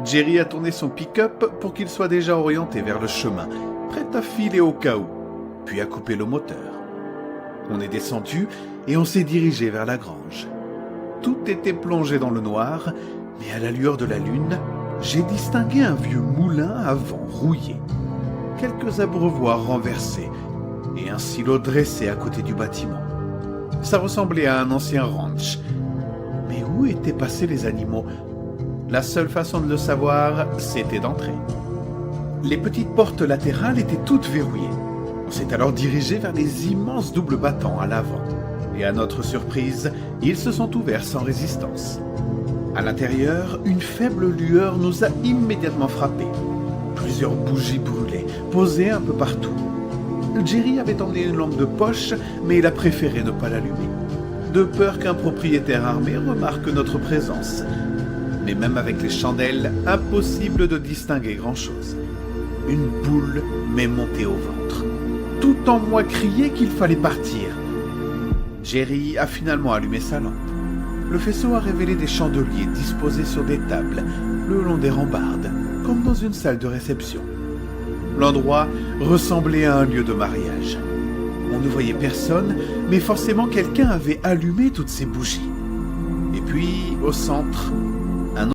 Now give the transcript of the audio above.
Jerry a tourné son pick-up pour qu'il soit déjà orienté vers le chemin, prêt à filer au cas où, puis a coupé le moteur. On est descendu et on s'est dirigé vers la grange. Tout était plongé dans le noir, mais à la lueur de la lune, j'ai distingué un vieux moulin à vent rouillé, quelques abreuvoirs renversés et un silo dressé à côté du bâtiment. Ça ressemblait à un ancien ranch. Mais où étaient passés les animaux? La seule façon de le savoir, c'était d'entrer. Les petites portes latérales étaient toutes verrouillées. On s'est alors dirigé vers les immenses doubles battants à l'avant. Et à notre surprise, ils se sont ouverts sans résistance. À l'intérieur, une faible lueur nous a immédiatement frappés. Plusieurs bougies brûlaient, posées un peu partout. Jerry avait emmené une lampe de poche, mais il a préféré ne pas l'allumer, de peur qu'un propriétaire armé remarque notre présence. Mais même avec les chandelles, impossible de distinguer grand-chose. Une boule m'est montée au ventre. Tout en moi criait qu'il fallait partir. Jerry a finalement allumé sa lampe. Le faisceau a révélé des chandeliers disposés sur des tables, le long des rambardes, comme dans une salle de réception. L'endroit ressemblait à un lieu de mariage. On ne voyait personne, mais forcément quelqu'un avait allumé toutes ces bougies. Et puis, au centre,